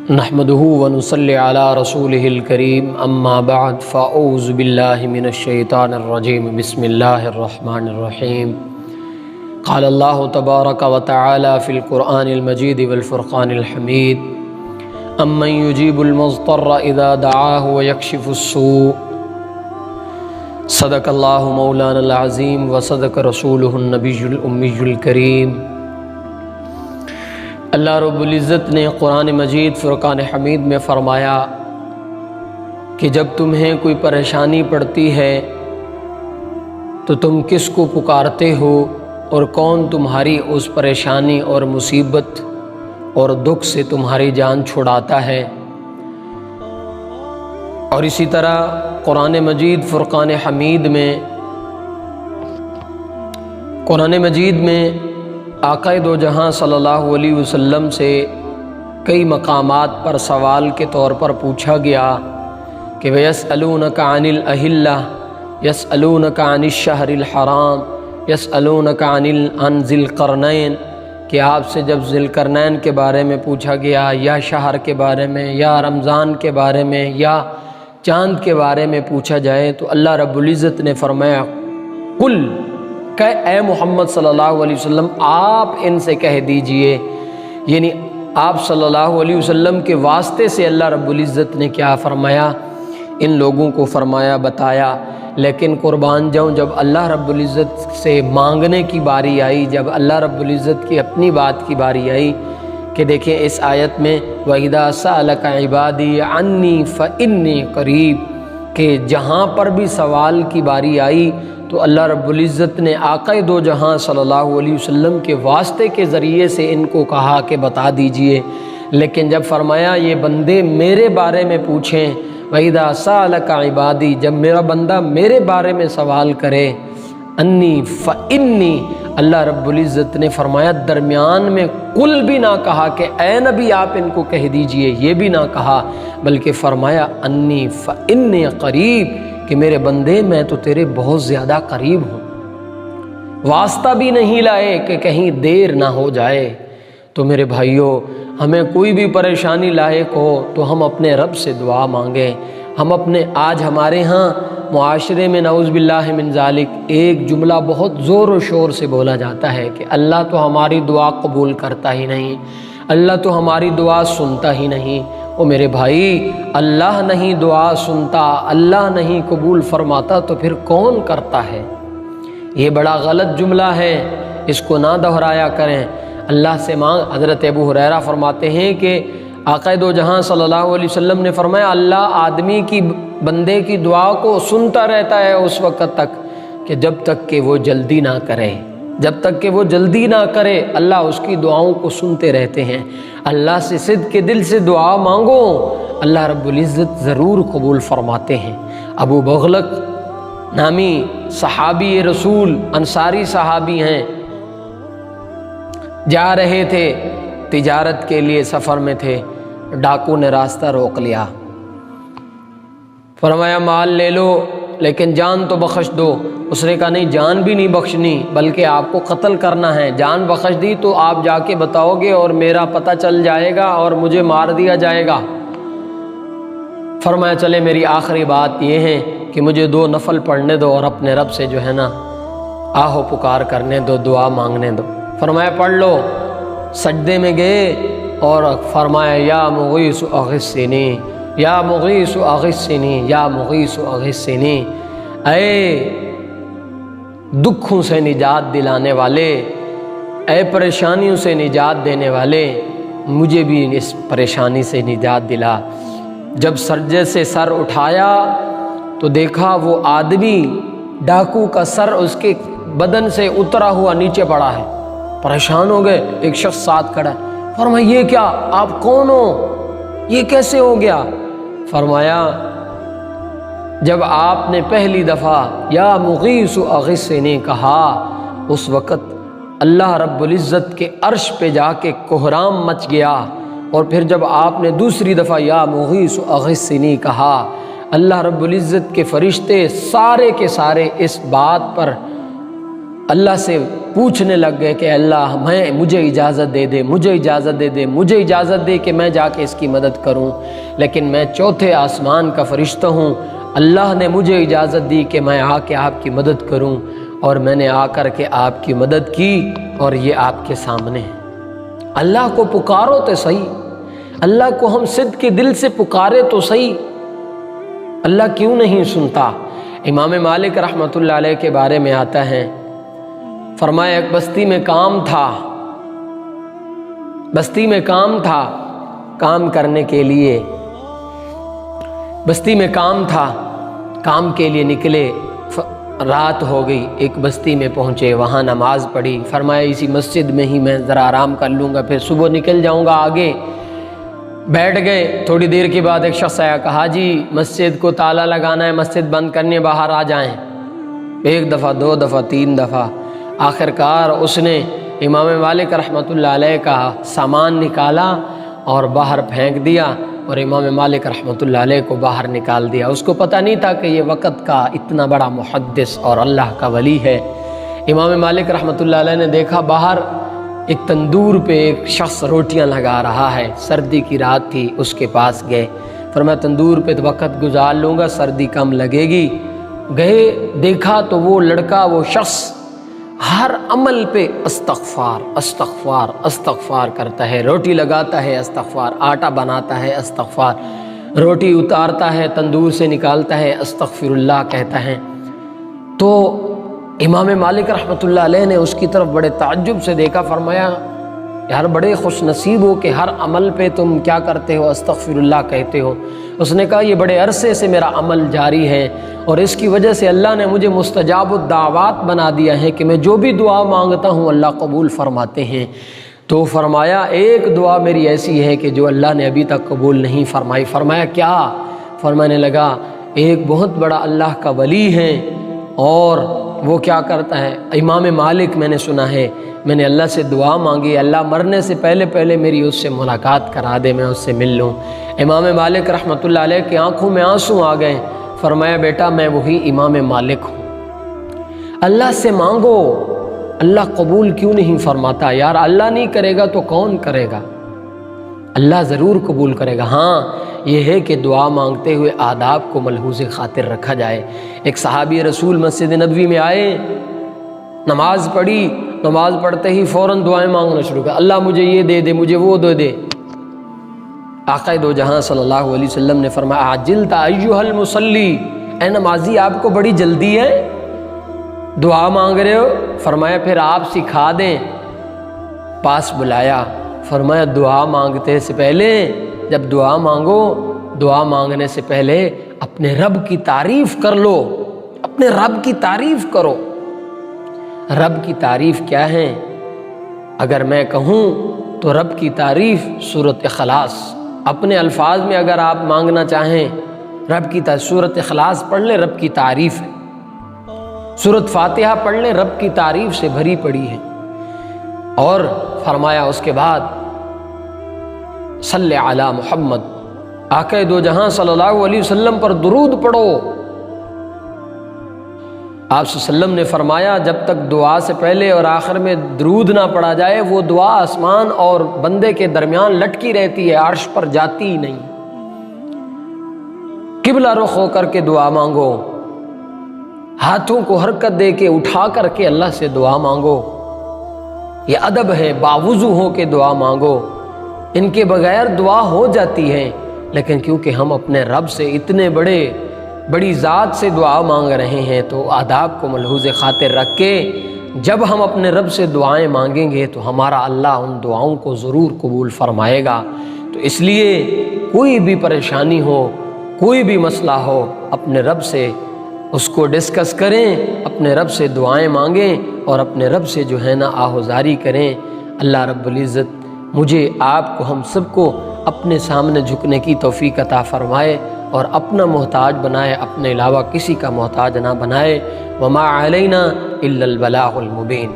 نحمدہ ونصلی علی رسولہ الکریم اما بعد فاعوذ باللہ من الشیطان الرجیم بسم اللہ الرحمن الرحیم قال اللہ تبارک وتعالی فی القرآن المجید والفرقان الحمید امن یجیب المضطر اذا دعاہ ویکشف السوء صدق اللہ مولانا العظیم وصدق رسولہ النبی الامی الکریم۔ اللہ رب العزت نے قرآن مجید فرقان حمید میں فرمایا کہ جب تمہیں کوئی پریشانی پڑتی ہے تو تم کس کو پکارتے ہو اور کون تمہاری اس پریشانی اور مصیبت اور دکھ سے تمہاری جان چھڑاتا ہے۔ اور اسی طرح قرآن مجید فرقان حمید میں آقا دو جہاں صلی اللہ علیہ وسلم سے کئی مقامات پر سوال کے طور پر پوچھا گیا کہ وَيَسْأَلُونَكَ عَنِ الْأَهِلَّةِ يَسْأَلُونَكَ عَنِ الشَّهْرِ الْحَرَامِ يَسْأَلُونَكَ عَنِ ذِي الْقَرْنَيْنِ کہ آپ سے جب ذی القرنین کے بارے میں پوچھا گیا یا شہر کے بارے میں یا رمضان کے بارے میں یا چاند کے بارے میں پوچھا جائے تو اللہ رب العزت نے فرمایا قل کہ اے محمد صلی اللہ علیہ وسلم آپ ان سے کہہ دیجئے، یعنی آپ صلی اللہ علیہ وسلم کے واسطے سے اللہ رب العزت نے کیا فرمایا، ان لوگوں کو فرمایا بتایا۔ لیکن قربان جاؤں جب اللہ رب العزت سے مانگنے کی باری آئی، جب اللہ رب العزت کی اپنی بات کی باری آئی کہ دیکھیں اس آیت میں وَإِذَا سَأَلَكَ عِبَادِي عَنِّي فَإِنِّي قَرِيبٌ کہ جہاں پر بھی سوال کی باری آئی تو اللہ رب العزت نے آقا دو جہاں صلی اللہ علیہ وسلم کے واسطے کے ذریعے سے ان کو کہا کہ بتا دیجئے۔ لیکن جب فرمایا یہ بندے میرے بارے میں پوچھیں، وَإِذَا سَأَلَكَ عِبَادِي جب میرا بندہ میرے بارے میں سوال کرے، انی فإنی اللہ رب العزت نے فرمایا درمیان میں قل بھی نہ کہا کہ اے نبی آپ ان کو کہہ دیجئے، یہ بھی نہ کہا، بلکہ فرمایا انی فإنی قریب کہ میرے بندے میں تو تیرے بہت زیادہ قریب ہوں۔ واسطہ بھی نہیں لائے کہ کہیں دیر نہ ہو جائے۔ تو میرے بھائیوں ہمیں کوئی بھی پریشانی لاحق ہو تو ہم اپنے رب سے دعا مانگیں۔ ہم آج ہمارے ہاں معاشرے میں نعوذ باللہ من ذالک ایک جملہ بہت زور و شور سے بولا جاتا ہے کہ اللہ تو ہماری دعا قبول کرتا ہی نہیں، اللہ تو ہماری دعا سنتا ہی نہیں۔ او میرے بھائی اللہ نہیں دعا سنتا، اللہ نہیں قبول فرماتا تو پھر کون کرتا ہے؟ یہ بڑا غلط جملہ ہے، اس کو نہ دہرایا کریں۔ اللہ سے مانگ۔ حضرت ابو ہریرہ فرماتے ہیں کہ آقا دو جہاں صلی اللہ علیہ وسلم نے فرمایا اللہ آدمی کی بندے کی دعا کو سنتا رہتا ہے اس وقت تک کہ جب تک کہ وہ جلدی نہ کرے، جب تک کہ وہ جلدی نہ کرے اللہ اس کی دعاؤں کو سنتے رہتے ہیں۔ اللہ سے صدق کے دل سے دعا مانگو، اللہ رب العزت ضرور قبول فرماتے ہیں۔ ابو بغلق نامی صحابی رسول انصاری صحابی ہیں، جا رہے تھے تجارت کے لیے، سفر میں تھے، ڈاکو نے راستہ روک لیا، فرمایا مال لے لو لیکن جان تو بخش دو۔ اس نے کہا نہیں جان بھی نہیں بخشنی بلکہ آپ کو قتل کرنا ہے، جان بخش دی تو آپ جا کے بتاؤ گے اور میرا پتہ چل جائے گا اور مجھے مار دیا جائے گا۔ فرمایا چلے میری آخری بات یہ ہے کہ مجھے 2 نفل پڑھنے دو اور اپنے رب سے جو ہے نا آہو پکار کرنے دو، دعا مانگنے دو۔ فرمایا پڑھ لو۔ سجدے میں گئے اور فرمایا یا مغیث اغثنی یا مغیث اغثنی یا مغیث اغثنی، اے دکھوں سے نجات دلانے والے، اے پریشانیوں سے نجات دینے والے، مجھے بھی اس پریشانی سے نجات دلا۔ جب سجدے سے سر اٹھایا تو دیکھا وہ آدمی ڈاکو کا سر اس کے بدن سے اترا ہوا نیچے پڑا ہے۔ پریشان ہو گئے، ایک شخص ساتھ کھڑا ہے، فرمایا یہ کیا، آپ کون ہو، یہ کیسے ہو گیا؟ فرمایا جب آپ نے پہلی دفعہ یا مغیث اغثنی کہا اس وقت اللہ رب العزت کے عرش پہ جا کے کوہرام مچ گیا، اور پھر جب آپ نے دوسری دفعہ یا مغیث اغثنی کہا اللہ رب العزت کے فرشتے سارے کے سارے اس بات پر اللہ سے پوچھنے لگ گئے کہ اللہ مجھے اجازت دے دے، مجھے اجازت دے دے، مجھے اجازت دے کہ میں جا کے اس کی مدد کروں، لیکن میں چوتھے آسمان کا فرشتہ ہوں، اللہ نے مجھے اجازت دی کہ میں آ کے آپ کی مدد کروں، اور میں نے آ کر کے آپ کی مدد کی، اور یہ آپ کے سامنے ہے۔ اللہ کو پکارو تو صحیح، اللہ کو ہم صدق کے دل سے پکارے تو صحیح، اللہ کیوں نہیں سنتا؟ امام مالک رحمۃ اللہ علیہ کے بارے میں آتا ہے، فرمایا ایک بستی میں کام تھا، بستی میں کام تھا، کام کرنے کے لیے بستی میں کام تھا، کام کے لیے نکلے، رات ہو گئی، ایک بستی میں پہنچے، وہاں نماز پڑھی، فرمایا اسی مسجد میں ہی میں ذرا آرام کر لوں گا، پھر صبح نکل جاؤں گا آگے۔ بیٹھ گئے، تھوڑی دیر کے بعد ایک شخص آیا، کہا جی مسجد کو تالا لگانا ہے، مسجد بند کرنے باہر آ جائیں۔ ایک دفعہ، دو دفعہ، تین دفعہ، آخر کار اس نے امام مالک رحمۃ اللہ علیہ کا سامان نکالا اور باہر پھینک دیا، اور امام مالک رحمۃ اللہ علیہ کو باہر نکال دیا۔ اس کو پتہ نہیں تھا کہ یہ وقت کا اتنا بڑا محدث اور اللہ کا ولی ہے۔ امام مالک رحمۃ اللہ علیہ نے دیکھا باہر ایک تندور پہ ایک شخص روٹیاں لگا رہا ہے، سردی کی رات تھی، اس کے پاس گئے، فرمایا تندور پہ وقت گزار لوں گا، سردی کم لگے گی۔ گئے، دیکھا تو وہ لڑکا، وہ شخص ہر عمل پہ استغفار استغفار استغفار کرتا ہے، روٹی لگاتا ہے استغفار، آٹا بناتا ہے استغفار، روٹی اتارتا ہے تندور سے نکالتا ہے استغفر اللہ کہتا ہے۔ تو امام مالک رحمۃ اللہ علیہ نے اس کی طرف بڑے تعجب سے دیکھا، فرمایا یار بڑے خوش نصیب ہو کہ ہر عمل پہ تم کیا کرتے ہو، استغفر اللہ کہتے ہو۔ اس نے کہا یہ بڑے عرصے سے میرا عمل جاری ہے، اور اس کی وجہ سے اللہ نے مجھے مستجاب الدعوات بنا دیا ہے کہ میں جو بھی دعا مانگتا ہوں اللہ قبول فرماتے ہیں۔ تو فرمایا ایک دعا میری ایسی ہے کہ جو اللہ نے ابھی تک قبول نہیں فرمائی۔ فرمایا کیا؟ فرمانے لگا ایک بہت بڑا اللہ کا ولی ہے، اور وہ کیا کرتا ہے، امام مالک میں نے سنا ہے، میں نے اللہ سے دعا مانگی اللہ مرنے سے پہلے پہلے میری اس سے ملاقات کرا دے، میں اس سے مل لوں۔ امام مالک رحمۃ اللہ علیہ کی آنکھوں میں آنسو آ گئے، فرمایا بیٹا میں وہی امام مالک ہوں، اللہ سے مانگو، اللہ قبول کیوں نہیں فرماتا؟ یار اللہ نہیں کرے گا تو کون کرے گا؟ اللہ ضرور قبول کرے گا، ہاں یہ ہے کہ دعا مانگتے ہوئے آداب کو ملحوظ خاطر رکھا جائے۔ ایک صحابی رسول مسجد نبوی میں آئے، نماز پڑھی، نماز پڑھتے ہی فوراً دعائیں مانگنا شروع کر، اللہ مجھے یہ دے دے، مجھے وہ دے دے۔ آقا دو جہاں صلی اللہ علیہ وسلم نے فرمایا عجلت ایھا المصلی، اے نمازی آپ کو بڑی جلدی ہے، دعا مانگ رہے ہو؟ فرمایا پھر آپ سکھا دیں۔ پاس بلایا، فرمایا دعا مانگتے سے پہلے، جب دعا مانگو، دعا مانگنے سے پہلے اپنے رب کی تعریف کر لو، اپنے رب کی تعریف کرو۔ رب کی تعریف کیا ہے؟ اگر میں کہوں تو رب کی تعریف سورۃ اخلاص، اپنے الفاظ میں اگر آپ مانگنا چاہیں رب کی سورۃ اخلاص پڑھ لیں، رب کی تعریف ہے۔ سورۃ فاتحہ پڑھ لیں، رب کی تعریف سے بھری پڑی ہے۔ اور فرمایا اس کے بعد صلی علی محمد، آقا دو جہاں صلی اللہ علیہ وسلم پر درود پڑھو۔ آپ صلی اللہ علیہ وسلم نے فرمایا جب تک دعا سے پہلے اور آخر میں درود نہ پڑھا جائے وہ دعا آسمان اور بندے کے درمیان لٹکی رہتی ہے، عرش پر جاتی ہی نہیں۔ قبلہ رخ ہو کر کے دعا مانگو، ہاتھوں کو حرکت دے کے اٹھا کر کے اللہ سے دعا مانگو، یہ ادب ہے، باوضو ہو کے دعا مانگو۔ ان کے بغیر دعا ہو جاتی ہے، لیکن کیونکہ ہم اپنے رب سے اتنے بڑی ذات سے دعا مانگ رہے ہیں تو آداب کو ملحوظ خاطر رکھ کے جب ہم اپنے رب سے دعائیں مانگیں گے تو ہمارا اللہ ان دعاؤں کو ضرور قبول فرمائے گا۔ تو اس لیے کوئی بھی پریشانی ہو، کوئی بھی مسئلہ ہو، اپنے رب سے اس کو ڈسکس کریں، اپنے رب سے دعائیں مانگیں اور اپنے رب سے جو ہے نا آہوزاری کریں۔ اللہ رب العزت مجھے، آپ کو، ہم سب کو اپنے سامنے جھکنے کی توفیق عطا فرمائے اور اپنا محتاج بنائے، اپنے علاوہ کسی کا محتاج نہ بنائے۔ وما علینا الا البلاغ المبین۔